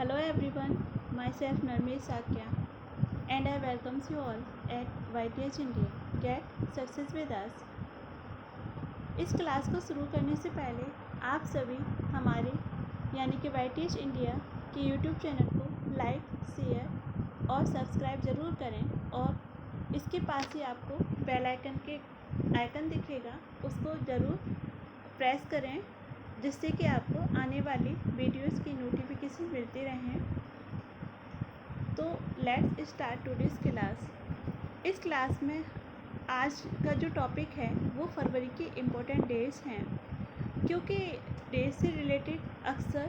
Hello everyone, myself Narmi Sakya and I welcomes you all at YTH India. Get success with us. इस class को शुरू करने से पहले आप सभी हमारे यानी कि YTH इंडिया के YouTube चैनल को लाइक, शेयर और सब्सक्राइब ज़रूर करें और इसके पास ही आपको बेल आइकन दिखेगा, उसको ज़रूर प्रेस करें जिससे कि आपको आने वाली वीडियोस की नोटिफिकेशन मिलती रहें। तो लेट्स स्टार्ट टुडेस क्लास। इस क्लास में आज का जो टॉपिक है वो फरवरी की इम्पोर्टेंट डेज हैं, क्योंकि डेज से रिलेटेड अक्सर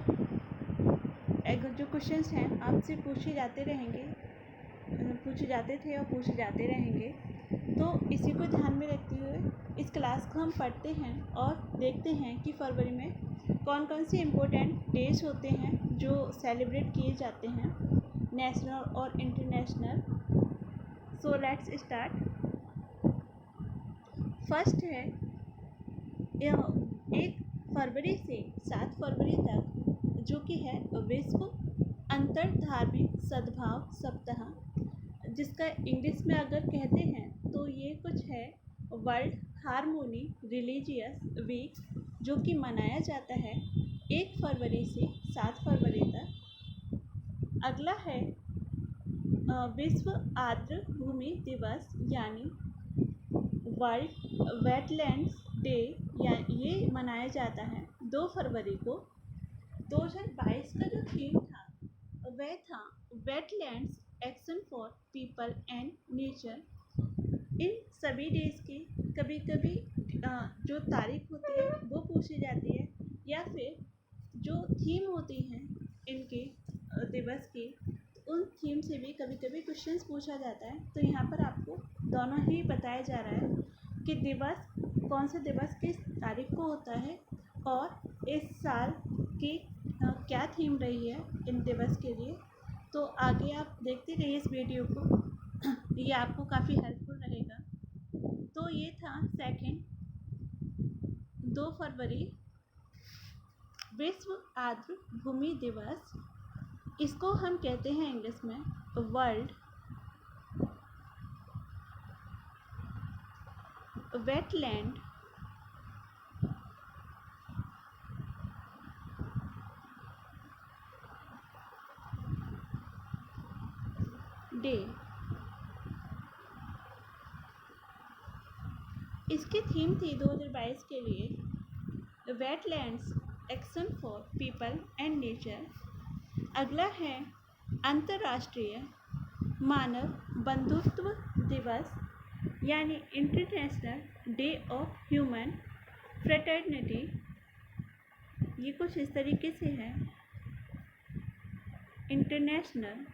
जो क्वेश्चंस हैं आपसे पूछे जाते थे और पूछे जाते रहेंगे। तो इसी को ध्यान में रखते हुए इस क्लास को हम पढ़ते हैं और देखते हैं कि फरवरी में कौन कौन से इम्पोर्टेंट डेज होते हैं जो सेलिब्रेट किए जाते हैं, नेशनल और international. So let's start. First है 1 फरवरी से 7 फरवरी तक जो कि है विश्व अंतर धार्मिक सद्भाव सप्ताह, जिसका इंग्लिश में अगर कहते हैं तो ये कुछ है वर्ल्ड हार्मोनी रिलीजियस वीक, जो कि मनाया जाता है 1 फरवरी से 7 फरवरी तक। अगला है विश्व आर्द्र भूमि दिवस यानी वर्ल्ड वेटलैंड्स डे, या ये मनाया जाता है 2 फरवरी को। 2022 का जो थीम था वह था wetlands action for people and nature. इन सभी डेज की कभी कभी जो तारीख होती है वो पूछी जाती है, या फिर जो थीम होती हैं इनके दिवस की, उन थीम से भी कभी कभी क्वेश्चंस पूछा जाता है। तो यहाँ पर आपको दोनों ही बताया जा रहा है कि दिवस कौन से दिवस किस तारीख को होता है और इस साल की क्या थीम रही है इन दिवस के लिए। तो आगे आप देखते रहिए इस वीडियो को, ये आपको काफ़ी हेल्पफुल रहेगा। तो ये था सेकंड 2 फरवरी विश्व आर्द्र भूमि दिवस। इसको हम कहते हैं इंग्लिश में वर्ल्ड वेटलैंड डे। इसकी थीम थी 2022 के लिए wetlands action for people and nature. अगला है अंतर्राष्ट्रीय मानव बंधुत्व दिवस यानी international day of human fraternity. ये कुछ इस तरीके से है international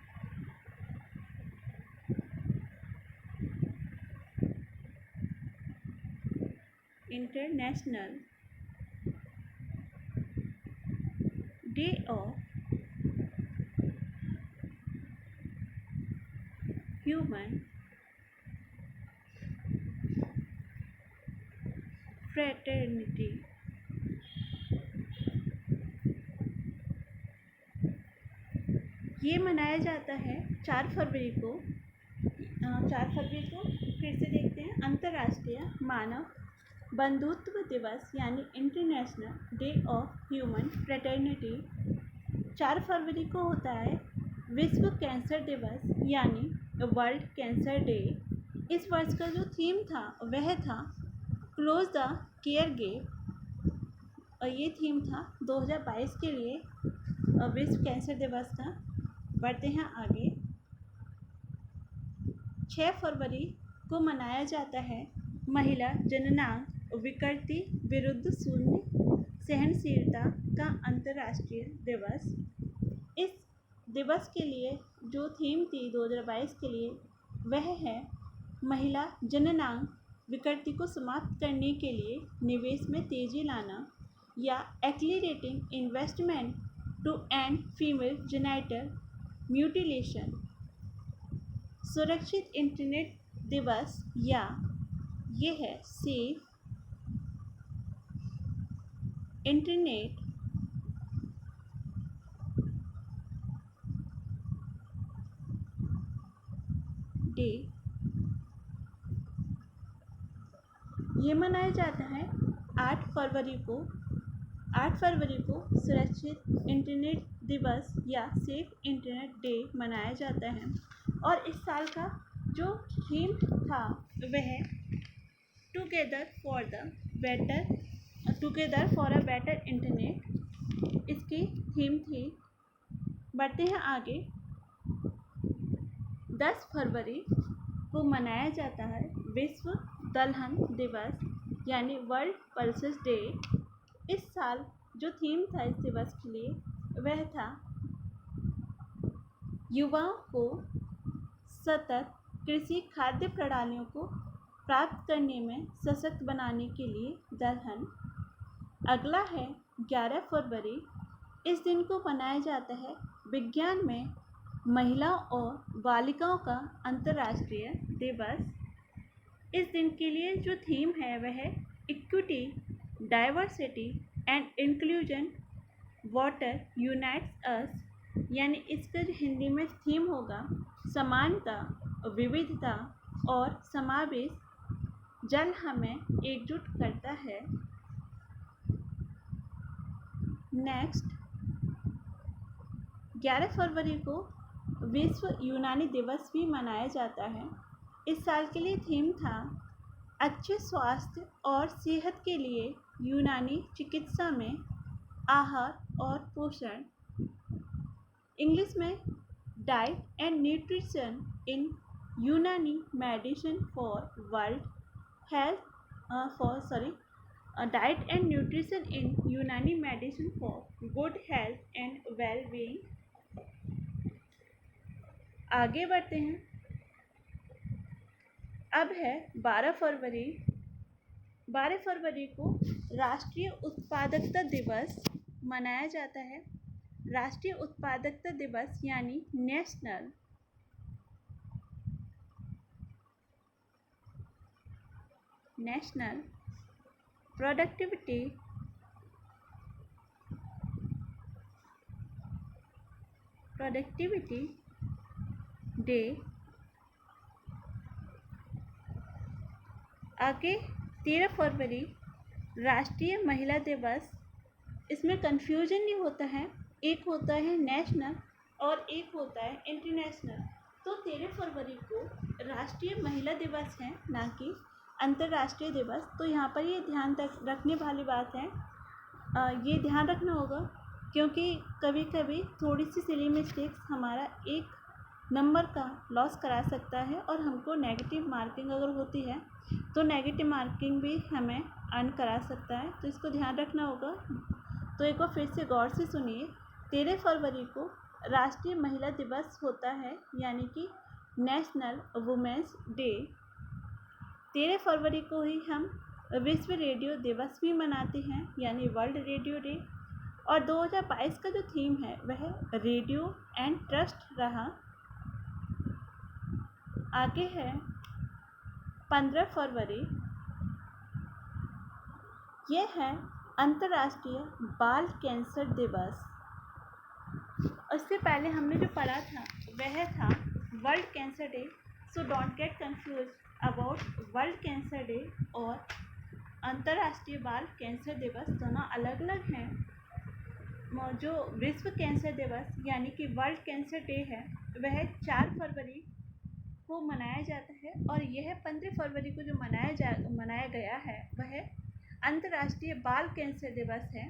day of human fraternity. ये मनाया जाता है 4 फरवरी को। 4 फरवरी को फिर से देखते हैं, अंतर्राष्ट्रीय मानव बंधुत्व दिवस यानी international day of human fraternity. 4 फरवरी को होता है विश्व कैंसर दिवस यानी वर्ल्ड कैंसर डे। इस वर्ष का जो थीम था वह था क्लोज द केयर गैप, और ये थीम था 2022 के लिए विश्व कैंसर दिवस का। बढ़ते हैं आगे। 6 फरवरी को मनाया जाता है महिला जननांग विकृति विरुद्ध शून्य सहनशीलता का अंतर्राष्ट्रीय दिवस। इस दिवस के लिए जो थीम थी 2022 के लिए वह है महिला जननांग विकृति को समाप्त करने के लिए निवेश में तेजी लाना, या accelerating investment to end female genital mutilation. सुरक्षित इंटरनेट दिवस, या ये है सेफ इंटरनेट डे ये मनाया जाता है 8 फरवरी को। 8 फरवरी को सुरक्षित इंटरनेट दिवस या सेफ इंटरनेट डे मनाया जाता है। और इस साल का जो थीम था वह together for a better internet इसकी थीम थी। बढ़ते हैं आगे। 10 फरवरी को मनाया जाता है विश्व दलहन दिवस यानी वर्ल्ड पल्सेस डे। इस साल जो थीम था इस दिवस के लिए वह था युवाओं को सतत कृषि खाद्य प्रणालियों को प्राप्त करने में सशक्त बनाने के लिए दलहन। अगला है 11 फरवरी। इस दिन को मनाया जाता है विज्ञान में महिलाओं और बालिकाओं का अंतर्राष्ट्रीय दिवस। इस दिन के लिए जो थीम है वह equity, diversity and inclusion water unites us यानी इसका जो हिंदी में थीम होगा समानता, विविधता और समावेश, जल हमें एकजुट करता है। नेक्स्ट 11 फरवरी को विश्व यूनानी दिवस भी मनाया जाता है। इस साल के लिए थीम था अच्छे स्वास्थ्य और सेहत के लिए यूनानी चिकित्सा में आहार और पोषण। इंग्लिश में diet and nutrition in Unani medicine for world health diet and nutrition in Unani medicine for good health and well being. आगे बढ़ते हैं। अब है 12 फरवरी। 12 फरवरी को राष्ट्रीय उत्पादकता दिवस मनाया जाता है। राष्ट्रीय उत्पादकता दिवस यानी नेशनल प्रोडक्टिविटी डे। आगे 13 फरवरी राष्ट्रीय महिला दिवस। इसमें कंफ्यूजन नहीं होता है, एक होता है नेशनल और एक होता है इंटरनेशनल। तो 13 फरवरी को राष्ट्रीय महिला दिवस है, ना कि अंतर्राष्ट्रीय दिवस। तो यहाँ पर ये ध्यान रखने वाली बात है, ये ध्यान रखना होगा क्योंकि कभी कभी थोड़ी सी सिली मिस्टेक्स हमारा एक नंबर का लॉस करा सकता है और हमको नेगेटिव मार्किंग अगर होती है तो नेगेटिव मार्किंग भी हमें अर्न करा सकता है। तो इसको ध्यान रखना होगा। तो एक बार फिर से गौर से सुनिए। 13 फरवरी को राष्ट्रीय महिला दिवस होता है यानी कि नेशनल वुमेंस डे। 13 फरवरी को ही हम विश्व रेडियो दिवस भी मनाते हैं यानी वर्ल्ड रेडियो डे। और 2022 का जो थीम है वह रेडियो एंड ट्रस्ट रहा। आगे है 15 फरवरी। यह है अंतर्राष्ट्रीय बाल कैंसर दिवस। उससे पहले हमने जो पढ़ा था वह था world cancer day. So don't get confuse about world cancer day और अंतर्राष्ट्रीय बाल कैंसर दिवस, दोनों अलग अलग हैं। जो विश्व कैंसर दिवस यानी कि वर्ल्ड कैंसर डे है वह 4 फरवरी को मनाया जाता है और यह 15 फरवरी को जो मनाया गया है वह अंतर्राष्ट्रीय बाल कैंसर दिवस है।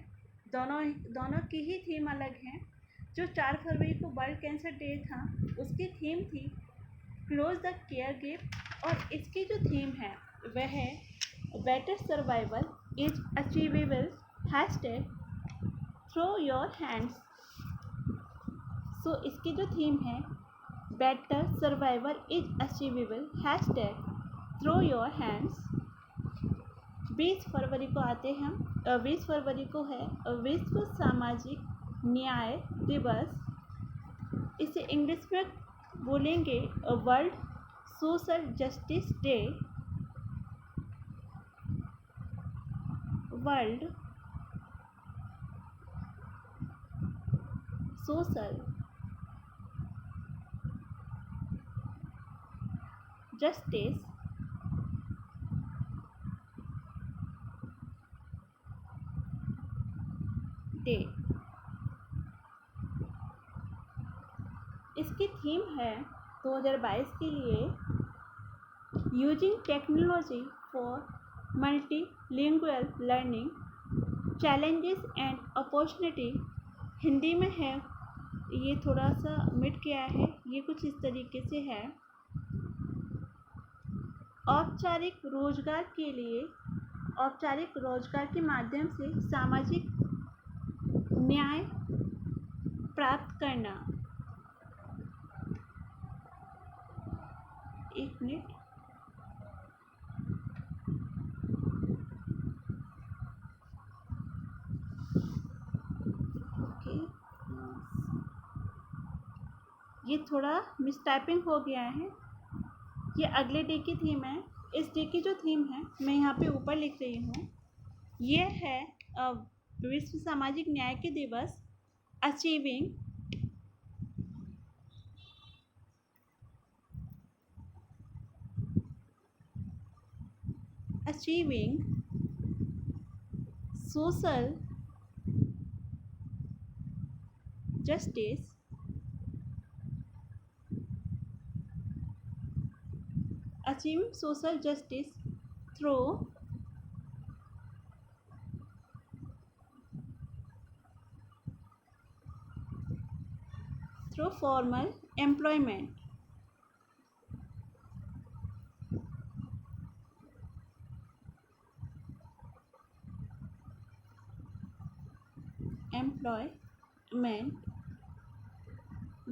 दोनों की ही थीम अलग है। जो 4 फरवरी को वर्ल्ड कैंसर डे था उसकी थीम थी क्लोज द केयर गिफ्ट और इसकी जो थीम है वह है better survival is achievable #throw your hands. So इसकी जो थीम है better survival is achievable #throw your hands. 20 फरवरी को आते हैं हम। 20 फरवरी को है विश्व सामाजिक न्याय दिवस। इसे इंग्लिश में बोलेंगे world social justice day. World social justice day. इसकी थीम है 2022 के लिए using technology for multilingual learning, challenges and opportunity. Hindi में है, ये थोड़ा सा मिट गया है, ये कुछ इस तरीके से है। औपचारिक रोजगार के लिए, औपचारिक रोजगार के माध्यम से सामाजिक न्याय प्राप्त करना। एक मिनट। ओके, ये थोड़ा मिसटाइपिंग हो गया है। ये अगले डे की थीम है। इस डे की जो थीम है मैं यहाँ पे ऊपर लिख रही हूँ। ये है विश्व सामाजिक न्याय के दिवस, achieving social justice through formal employment।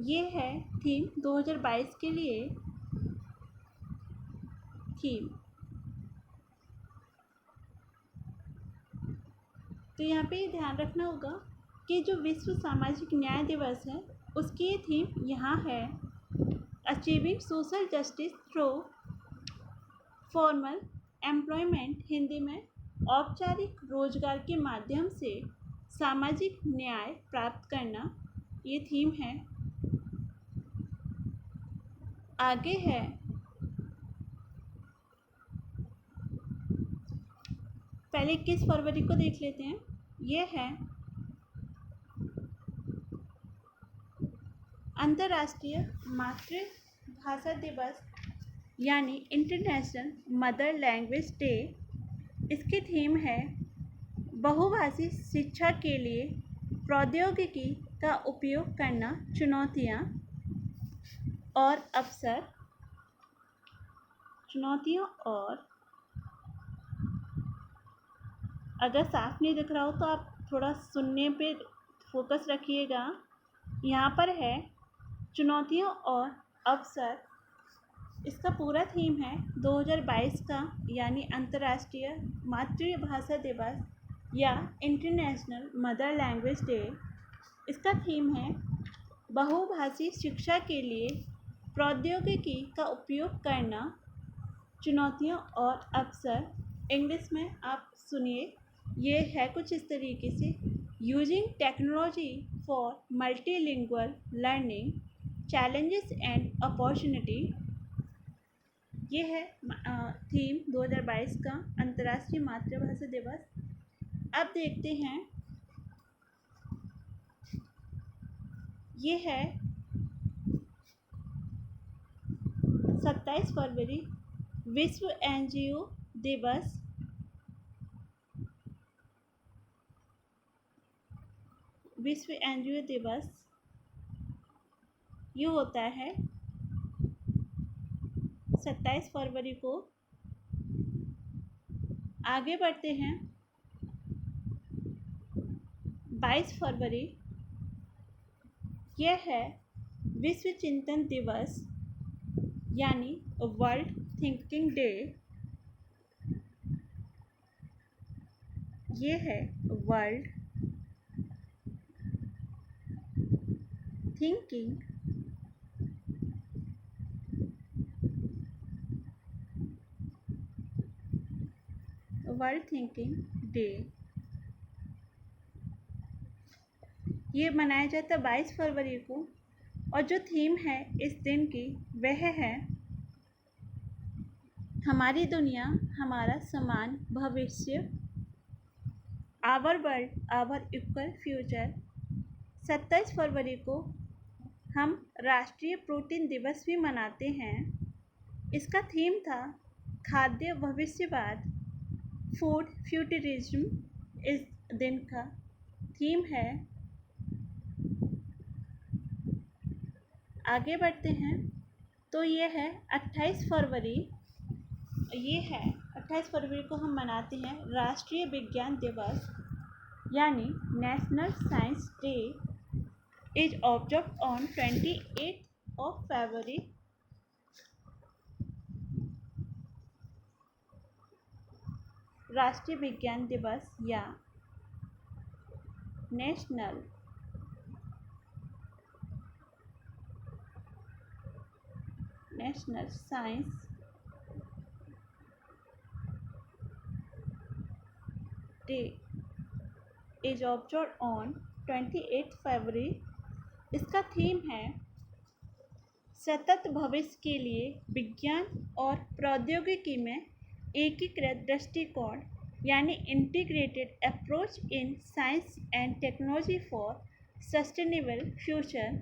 ये है थीम 2022 के लिए थीम। तो यहाँ पे ध्यान रखना होगा कि जो विश्व सामाजिक न्याय दिवस है उसकी ये थीम यहाँ है, achieving social justice through formal employment. Hindi में औपचारिक रोजगार के माध्यम से सामाजिक न्याय प्राप्त करना, ये थीम है। आगे है पहले 21 फरवरी को देख लेते हैं। ये है अंतर्राष्ट्रीय मातृभाषा दिवस यानी इंटरनेशनल मदर लैंग्वेज डे। इसकी थीम है बहुभाषी शिक्षा के लिए प्रौद्योगिकी का उपयोग करना, चुनौतियाँ और अवसर। चुनौतियों और, अगर साफ नहीं दिख रहा हो तो आप थोड़ा सुनने पे फोकस रखिएगा। यहाँ पर है चुनौतियों और अवसर। इसका पूरा थीम है 2022 का यानी अंतर्राष्ट्रीय मातृभाषा दिवस या इंटरनेशनल मदर लैंग्वेज डे। इसका थीम है बहुभाषी शिक्षा के लिए प्रौद्योगिकी का उपयोग करना, चुनौतियों और अवसर। इंग्लिश में आप सुनिए, ये है कुछ इस तरीके से, using technology for multilingual learning, challenges and opportunity. ये है थीम 2022 का अंतर्राष्ट्रीय मातृभाषा दिवस। अब देखते हैं, ये है 27 फरवरी विश्व एनजीओ दिवस। विश्व एनजीओ दिवस ये होता है 27 फरवरी को। आगे बढ़ते हैं, 22 फरवरी यह है विश्व चिंतन दिवस यानी वर्ल्ड थिंकिंग डे। ये है वर्ल्ड थिंकिंग डे। ये मनाया जाता है 22 फरवरी को, और जो थीम है इस दिन की वह है हमारी दुनिया, हमारा समान भविष्य, our world, our equal future. 27 फरवरी को हम राष्ट्रीय प्रोटीन दिवस भी मनाते हैं। इसका थीम था खाद्य भविष्यवाद, फूड फ्यूचरिज्म। इस दिन का थीम है। आगे बढ़ते हैं तो ये है 28 फरवरी। ये है 28 फरवरी को हम मनाते हैं राष्ट्रीय विज्ञान दिवस, यानी national science day is observed on 28 of February। राष्ट्रीय विज्ञान दिवस या national science day is observed on 28 फरवरी। इसका थीम है सतत भविष्य के लिए विज्ञान और प्रौद्योगिकी में एकीकृत दृष्टिकोण, यानी integrated approach in science and technology for sustainable future.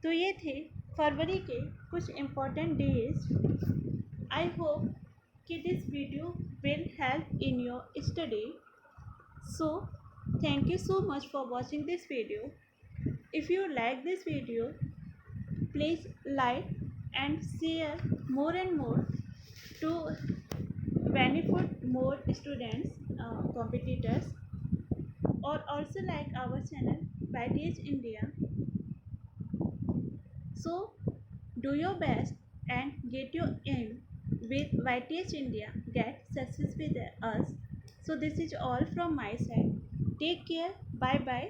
तो ये थे फरवरी के कुछ इम्पोर्टेंट डेज। आई होप कि this video will help in your study. So thank you so much for watching this video. If you like this video, please like and share more and more to benefit more students, competitors, or also like our channel YTH India. So do your best and get your aim with YTH India. Get success with us. So this is all from my side. Take care. Bye bye.